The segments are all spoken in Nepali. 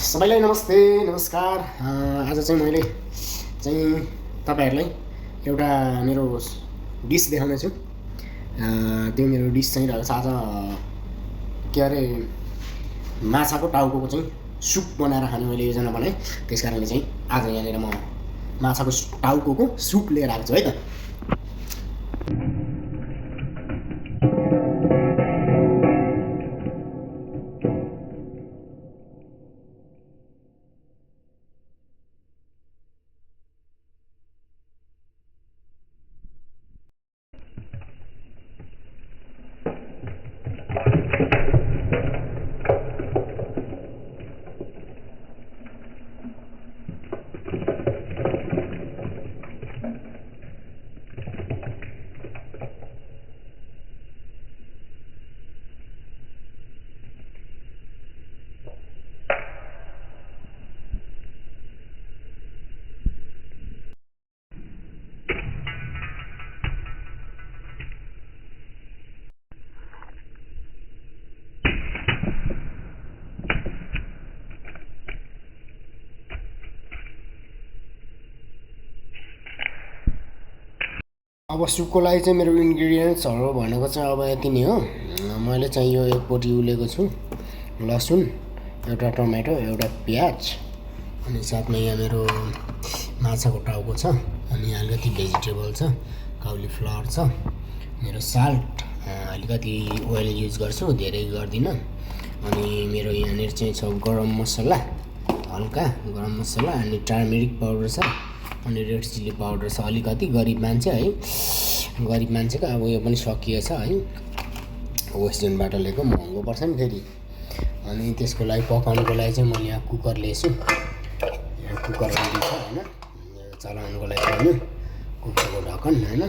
सबैलाई नमस्ते नमस्कार। आज चाहिँ मैले चाहिँ तपाईँहरूलाई एउटा मेरो डिस देखाउने छु। त्यो मेरो डिस चाहिँ रहेछ आज के अरे माछाको टाउकोको चाहिँ सुप बनाएर खाने मैले योजना बनाएँ। त्यस कारणले चाहिँ आज यहाँनिर म माछाको टाउकोको सुप लिएर आएको छु है त। अब सुपको लागि चाहिँ मेरो इन्ग्रिडियन्ट्सहरू भनेको चाहिँ अब यति नै हो। मैले चाहिँ यो एक पोटी उलेको छु लसुन, एउटा टमाटो, एउटा प्याज, अनि साथमा यहाँ मेरो माछाको टाउको छ, अनि अलिकति भेजिटेबल छ, काउली फ्लावर छ, मेरो साल्ट, अलिकति ओइल युज गर्छु, धेरै गर्दिनँ। अनि मेरो यहाँनिर चाहिँ छ गरम मसला, हल्का गरम मसला, अनि टर्मेरिक पाउडर छ, अनि रेड चिल्ली पाउडर छ। अलिकति गरिब मान्छे है, गरिब मान्छेको अब यो पनि सकिएछ है, वेस्टर्नबाट ल्याएको महँगो पर्छ नि फेरि। अनि त्यसको लागि पकाउनुको लागि चाहिँ मैले यहाँ कुकर लिएछु। यहाँ कुकर रेडी छ होइन, चलाउनुको लागि पनि कुकरको ढक्कन होइन।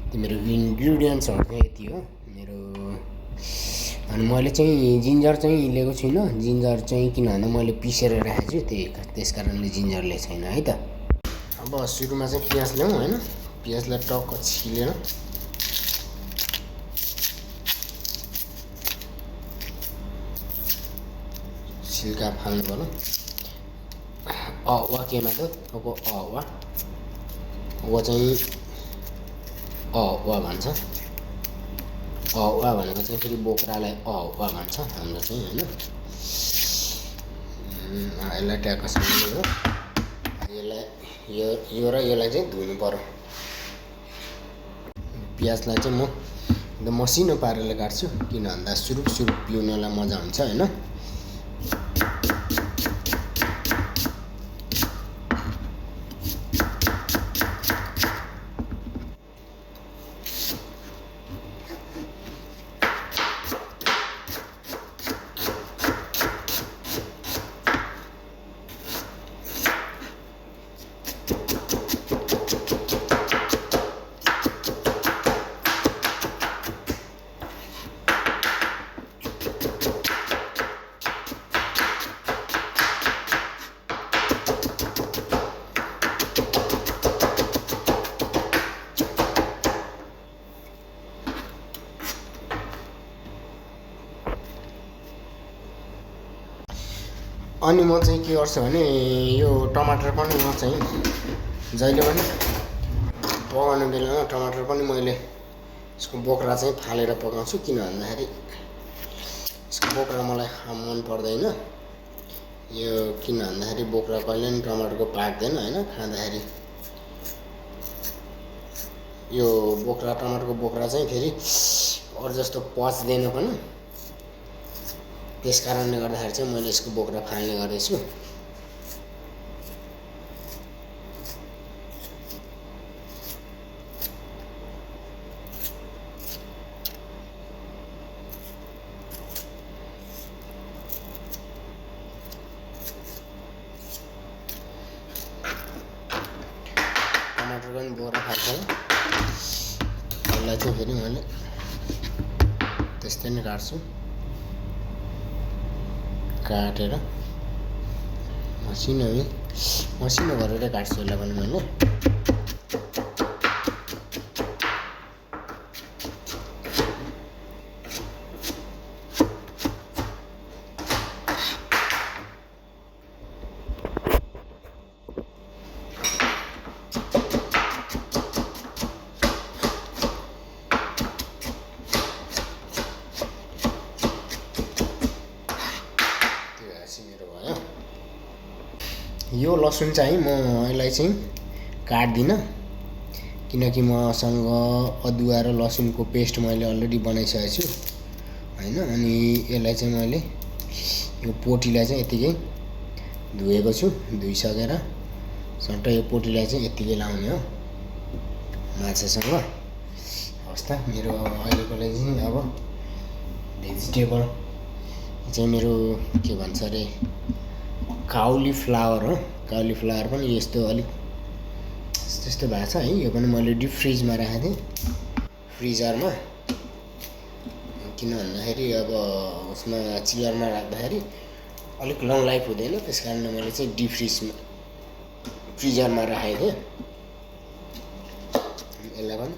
त्यो मेरो इन्ग्रिडियन्ट्सहरू चाहिँ यति हो मेरो। अनि मैले चाहिँ जिन्जर चाहिँ लिएको छुइनँ। जिन्जर चाहिँ किन भन्दा मैले पिसेर राखेको छु, त्यस कारणले जिन्जर लिएको छैन है त। अब सुरुमा चाहिँ प्याज ल्याउँ होइन, प्याजलाई टक्क छिलेर छिल्का फाल्नु पर्यो। अवा केमा त अब अवा चाहिँ अवा भन्छ। अवा भनेको चाहिँ फेरि बोक्रालाई अवा भन्छ हाम्रो चाहिँ होइन। यसलाई ट्याक्कसँग हो, यसलाई यो र यसलाई चाहिँ धुनु पर्यो। प्याजलाई चाहिँ म एकदम मसिनो पारेर काट्छु, किन भन्दा सुरुप पिउनलाई मजा हुन्छ होइन। अनि म चाहिँ के गर्छु भने यो टमाटर पनि म चाहिँ जहिले पनि पकाउने बेलामा टमाटर पनि मैले यसको बोक्रा चाहिँ फालेर पकाउँछु, किन भन्दाखेरि यसको बोक्रा मलाई मन पर्दैन। यो किन भन्दाखेरि बोक्रा कहिले पनि टमाटरको पाक्दैन होइन खाँदाखेरि। यो बोक्रा टमाटरको बोक्रा चाहिँ फेरि अरू जस्तो पच्दैन पनि, त्यस कारणले गर्दाखेरि चाहिँ मैले यसको बोक्रा फाल्ने गर्दैछु। टमाटर पनि बोक्रा फाल्छ, यसलाई चाहिँ फेरि मैले त्यस्तै नै काट्छु। काटेर मसिनो गरेर काट्छु यसलाई पनि मैले। यो लसुन चाहिँ म यसलाई चाहिँ काट्दिनँ किनकि मसँग अदुवा र लसुनको पेस्ट मैले अलरेडी बनाइसकेको छु हैन। अनि यसलाई चाहिँ मैले यो पोटीलाई चाहिँ यतिकै धोएको छु, धोइसकेर सट्ट यो पोटीलाई चाहिँ यतिकै लाउने हो माछासँग। हस् त मेरो अहिलेको लागि चाहिँ अब भेजिटेबल चाहिँ मेरो के भन्छ अरे काउलीफ्लावर हो। काउलीफ्लावर पनि यस्तो अलिक यस्तो भएको छ है। यो पनि मैले डिप फ्रिजमा राखेको थिएँ, फ्रिजरमा, किन भन्दाखेरि अब उसमा चियरमा राख्दाखेरि अलिक लङ लाइफ हुँदैन, त्यस कारणले मैले चाहिँ डिप फ्रिजरमा राखेको थिएँ। यसलाई पनि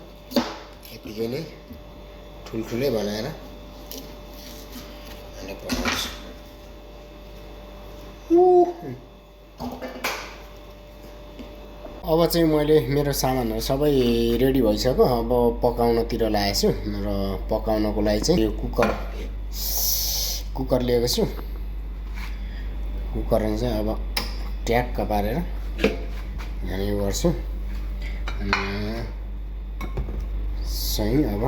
यतिकै नै ठुल्ठुलै बनाएर पकाउँछु। अब चाहिँ मैले मेरो सामानहरू सबै रेडी भइसक्यो। अब पकाउनतिर लागेको छु र पकाउनको लागि चाहिँ यो कुकर लिएको छु। कुकरमा चाहिँ अब ट्याक्क पारेर यहाँ यो गर्छु। अनि चाहिँ अब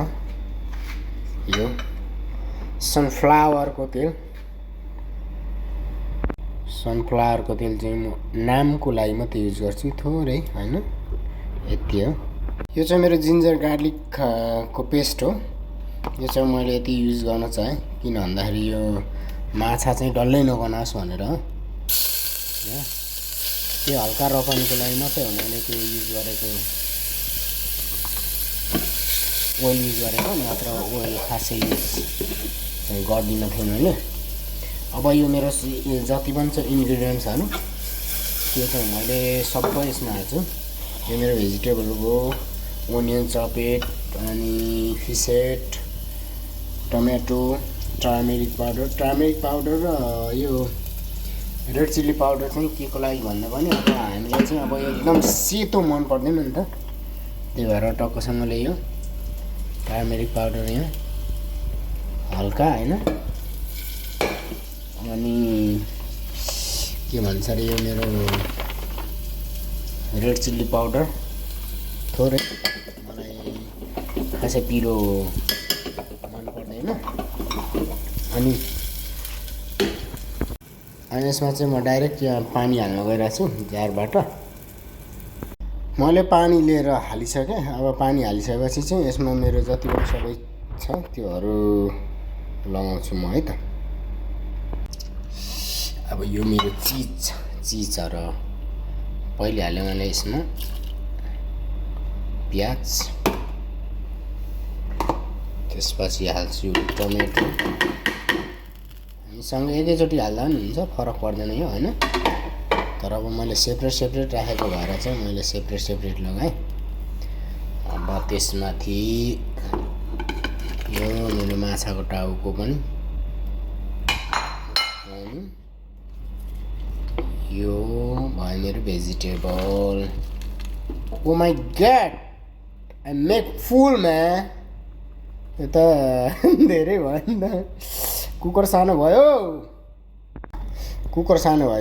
यो सनफ्लावरको तेल चाहिँ म नामको लागि मात्रै युज गर्छु, थोरै हैन, यति हो। यो चाहिँ मेरो जिन्जर गार्लिकको पेस्ट हो। यो चाहिँ मैले यति युज गर्न चाहेँ किन भन्दाखेरि यो माछा चाहिँ डल्लै नगनाओस् भनेर। त्यो हल्का रपानीको लागि मात्रै हो मैले त्यो युज गरेको, ओइल युज गरेको, नत्र ओइल खासै युज गर्दिनँ थिएँ मैले। अब यो मेरो जति पनि छ इन्ग्रिडियन्ट्सहरू त्यो चाहिँ मैले सबै यसमा हाल्छु। यो मेरो भेजिटेबल हो, ओनियन चपेट, अनि फिसेट, टमेटो, टर्मेरिक पाउडर र यो रेड चिल्ली पाउडर चाहिँ के को लागि भन्दा पनि अब हामीलाई चाहिँ अब एकदम सेतो मन पर्दैन नि त, त्यही भएर टक्कसँगले यो टर्मेरिक पाउडर यहाँ हल्का हैन। अनि के भन्छ अरे यो मेरो रेड चिल्ली पाउडर थोरै, मलाई खासै पिरो मन पर्दैन। अनि यसमा चाहिँ म डाइरेक्ट पानी हाल्न गइरहेको छु जारबाट। मैले पानी लिएर हालिसकेँ। अब पानी हालिसकेपछि चाहिँ यसमा मेरो जति पनि सबै छ त्योहरू लगाउँछु म है त। अब यो मेरो चिजहरू पहिले हालेँ मैले यसमा प्याज, त्यसपछि हाल्छु टमेटो। हामीसँग एकैचोटि हाल्दा पनि हुन्छ, फरक पर्दैन यो हैन। तर अब मैले सेपरेट राखेको भएर चाहिँ मैले सेपरेट लगाएँ। अब त्यसमाथि यो मेरो माछाको टाउको पनि, यो भयो मेरो vegetable. Oh my God, I make full man. यो त धेरै भयो नि त, कुकर सानो भयो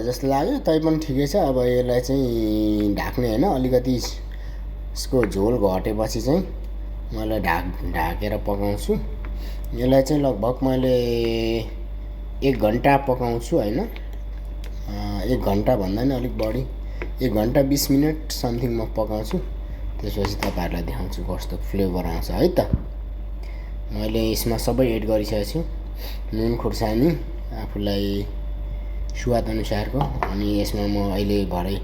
जस्तो लाग्यो, तैपनि ठिकै छ। अब यसलाई चाहिँ ढाक्ने हैन, अलिकति यसको झोल घटेपछि चाहिँ मैले ढाकेर पकाउँछु। यसलाई चाहिँ लगभग मैले 1 घन्टा पकाउँछु हैन, 1 घन्टा भन्दा नि अलिक बढी, 1 घन्टा 20 मिनट समथिङ म पकाउँछु। त्यसपछि तपाईँहरूलाई देखाउँछु कस्तो फ्लेभर आउँछ है त। मैले यसमा सबै एड गरिसकेको छु, नुन खुर्सानी आफूलाई स्वाद अनुसारको। अनि यसमा म अहिले भरे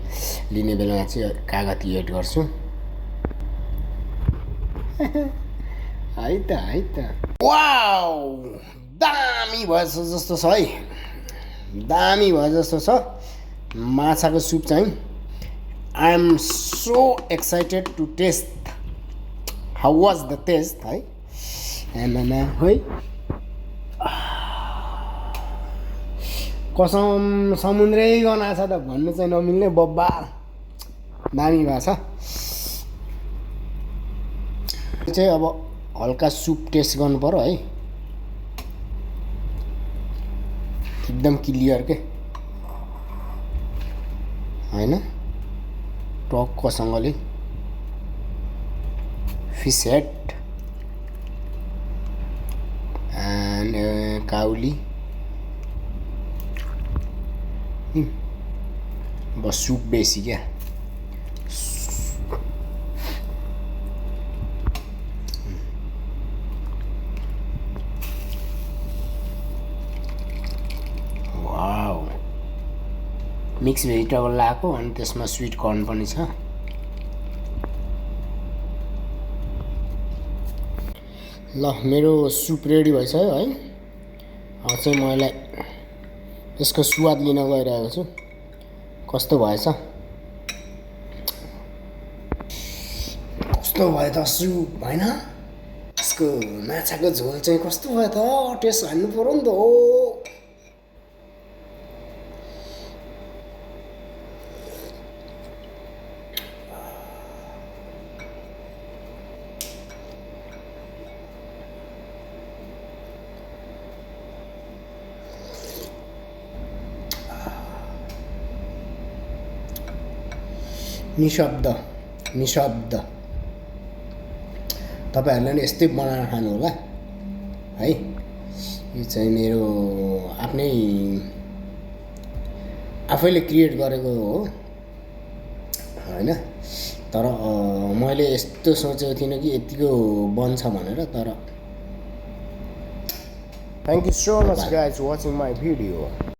लिने बेलामा चाहिँ कागती एड गर्छु है त। वाउ, दामी भएछ जस्तो छ है, दामी भयो जस्तो छ माछाको सुप चाहिँ। I am so excited to taste how was the taste है। आमामा है, कसम समुद्रै गनाएको छ त भन्नु चाहिँ नमिल्ने, बब्बा दामी भएको छ। चाहिँ अब हल्का सुप टेस्ट गर्नु पर्यो है, एकदम क्लियर के हैन टक्कसँगले फिस हेड एन्ड काउली बस सुप बेसी क्या वाउ मिक्स भेजिटेबल लगाएको अनि त्यसमा स्विट कर्न पनि छ ल मेरो सुप रेडी भइसक्यो है चाहिँ मैले यसको स्वाद लिन गइरहेको छु कस्तो भएछ कस्तो भयो त सुप हैन यसको माछाको झोल चाहिँ कस्तो भयो त टेस्ट हान्नु पर्यो नि त हो निशब्द तपाईहरुले नि यस्तै बनाएर खानु होला है यो चाहिँ मेरो आफ्नै आफैले क्रिएट गरेको हो हैन तर मैले यस्तो सोचेको थिइनँ कि यतिको बन्छ भनेर तर Thank you so much guys for watching my video.